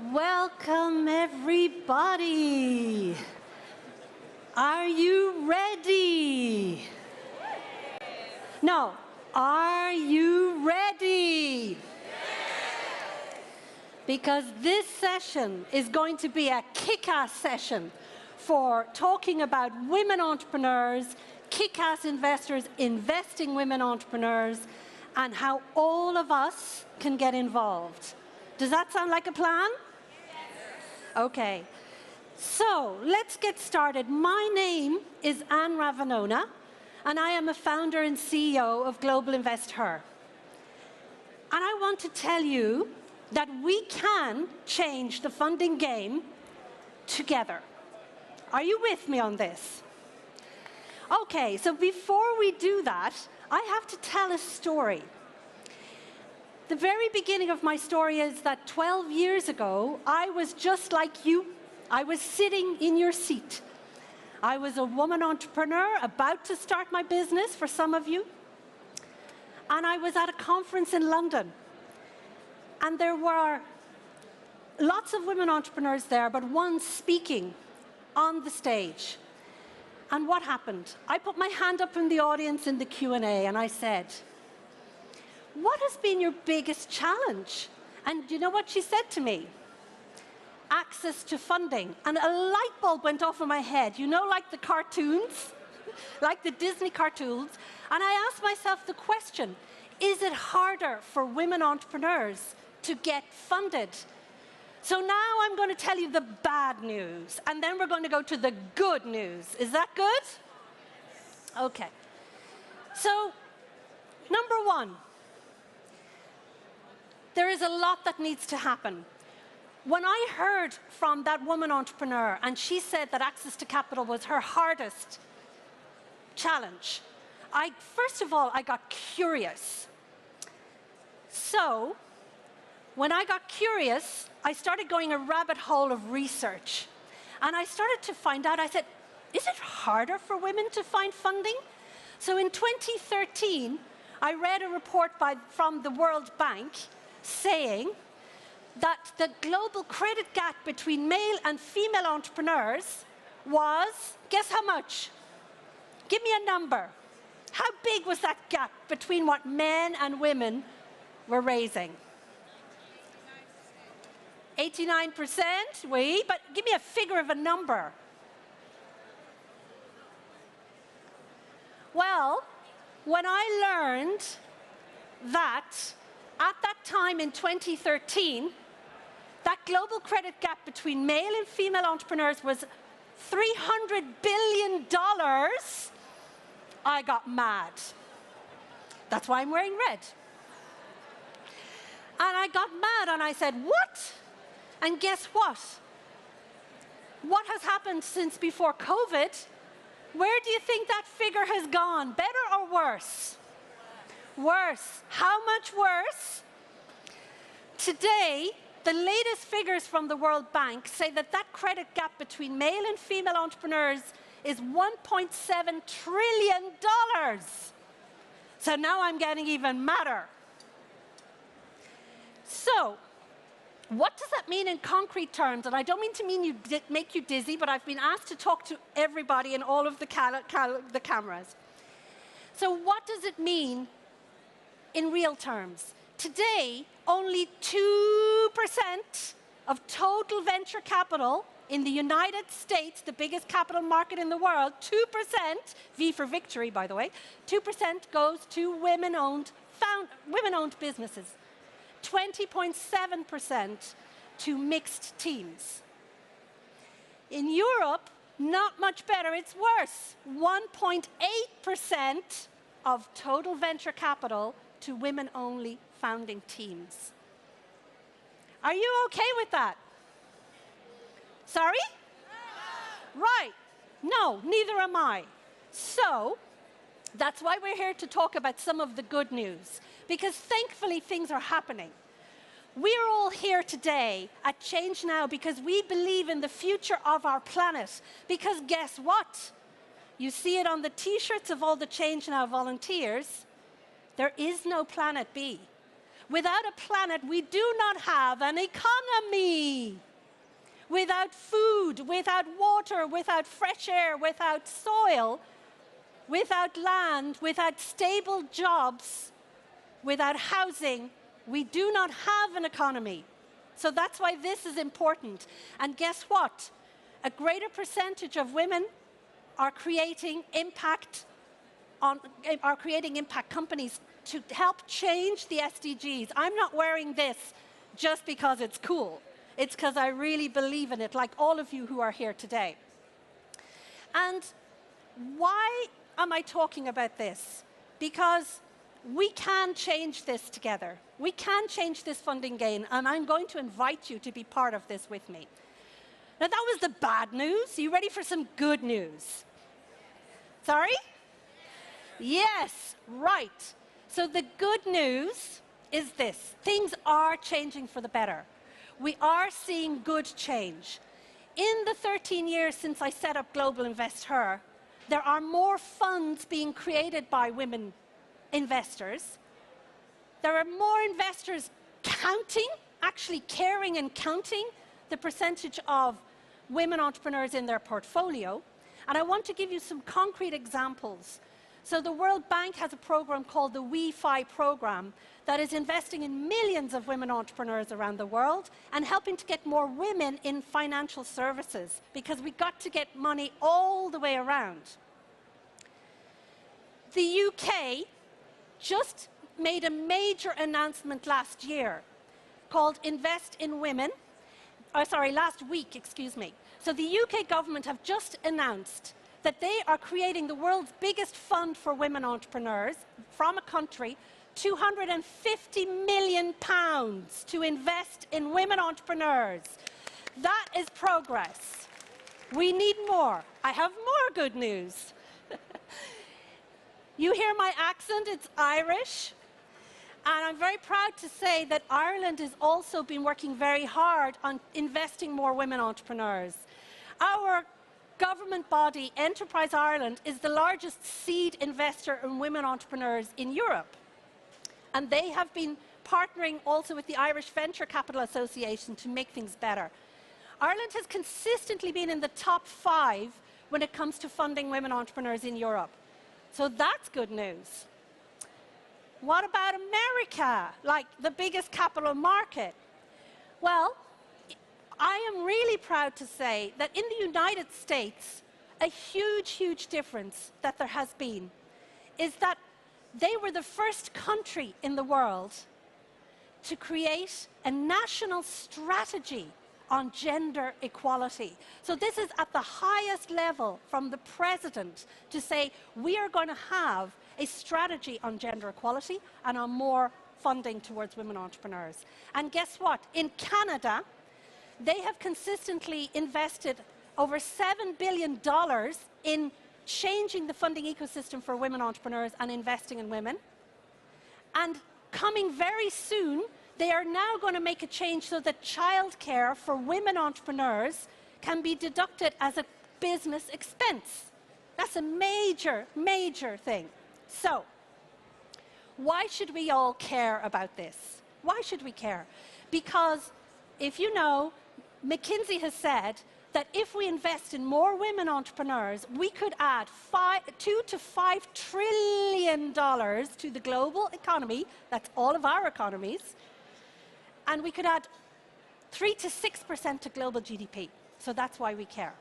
Welcome, everybody. Are you ready? No, are you ready? Because this session is going to be a kick-ass session for talking about women entrepreneurs, kick-ass investors, investing women entrepreneurs, and how all of us can get involved. Does that sound like a plan? Okay, so let's get started. My name is Ravanona, and I am a founder and CEO of Global Invest Her. And I want to tell you that we can change the funding game together. Are you with me on this? Okay, so before we do that, I have to tell a story. The very beginning of my story is that 12 years ago, I was just like you. I was sitting in your seat. I was a woman entrepreneur about to start my business, for some of you. And I was at a conference in London. And there were lots of women entrepreneurs there, but one speaking on the stage. And what happened? I put my hand up in the audience in the Q&A and I said, "What has been your biggest challenge?" And you know what she said to me? Access to funding. And a light bulb went off in my head, you know, like the cartoons, like the Disney cartoons. And I asked myself the question, is it harder for women entrepreneurs to get funded? So now I'm going to tell you the bad news, and then we're going to go to the good news. Is that good? Okay. So, number one, there is a lot that needs to happen. When I heard from that woman entrepreneur, and she said that access to capital was her hardest challenge, first of all, I got curious. So, when I got curious, I started going a rabbit hole of research. And I started to find out, I said, is it harder for women to find funding? So in 2013, I read a report from the World Bank saying that the global credit gap between male and female entrepreneurs was, guess how much? Give me a number. How big was that gap between what men and women were raising? 89%, oui, but give me a figure of a number. Well, when I learned that at that time in 2013, that global credit gap between male and female entrepreneurs was $300 billion, I got mad. That's why I'm wearing red. And I got mad and I said, what? And guess what? What has happened since before COVID? Where do you think that figure has gone? Better or worse? Worse. How much worse? Today, the latest figures from the World Bank say that that credit gap between male and female entrepreneurs is $1.7 trillion. So now I'm getting even madder. So, what does that mean in concrete terms? And I don't mean to make you dizzy, but I've been asked to talk to everybody in all of the cameras. So what does it mean in real terms? Today, only 2% of total venture capital in the United States, the biggest capital market in the world, 2%, V for victory, by the way, 2% goes to women-owned businesses. 20.7% to mixed teams. In Europe, not much better, it's worse. 1.8% of total venture capital to women-only founding teams. Are you okay with that? Sorry? Right. No, neither am I. So, that's why we're here to talk about some of the good news, because thankfully things are happening. We're all here today at ChangeNOW because we believe in the future of our planet. Because guess what? You see it on the t-shirts of all the ChangeNOW volunteers. There is no planet B. Without a planet, we do not have an economy. Without food, without water, without fresh air, without soil, without land, without stable jobs, without housing, we do not have an economy. So that's why this is important. And guess what? A greater percentage of women are creating impact companies to help change the SDGs. I'm not wearing this just because it's cool. It's because I really believe in it, like all of you who are here today. And why am I talking about this? Because we can change this together. We can change this funding gain, and I'm going to invite you to be part of this with me. Now, that was the bad news. Are you ready for some good news? Sorry? Yes, right. So the good news is this. Things are changing for the better. We are seeing good change. In the 13 years since I set up Global Invest Her, there are more funds being created by women investors. There are more investors counting, actually caring and counting the percentage of women entrepreneurs in their portfolio. And I want to give you some concrete examples. So the World Bank has a program called the We5 program that is investing in millions of women entrepreneurs around the world and helping to get more women in financial services, because we've got to get money all the way around. The UK just made a major announcement last year called Invest in Women. Last week, excuse me. So the UK government have just announced that they are creating the world's biggest fund for women entrepreneurs from a country, £250 million to invest in women entrepreneurs. That is progress. We need more. I have more good news. You hear my accent, it's Irish. And I'm very proud to say that Ireland has also been working very hard on investing more women entrepreneurs. Our government body, Enterprise Ireland, is the largest seed investor in women entrepreneurs in Europe. And they have been partnering also with the Irish Venture Capital Association to make things better. Ireland has consistently been in the top 5 when it comes to funding women entrepreneurs in Europe. So that's good news. What about America, like the biggest capital market? Well, I am really proud to say that in the United States, a huge, huge difference that there has been is that they were the first country in the world to create a national strategy on gender equality. So this is at the highest level from the president to say we are going to have a strategy on gender equality and on more funding towards women entrepreneurs. And guess what? In Canada, they have consistently invested over $7 billion in changing the funding ecosystem for women entrepreneurs and investing in women. And coming very soon, they are now going to make a change so that childcare for women entrepreneurs can be deducted as a business expense. That's a major, major thing. So, why should we all care about this? Why should we care? Because, if you know, McKinsey has said that if we invest in more women entrepreneurs, we could add $2 to $5 trillion to the global economy. That's all of our economies. And we could add 3 to 6% to global GDP. So that's why we care.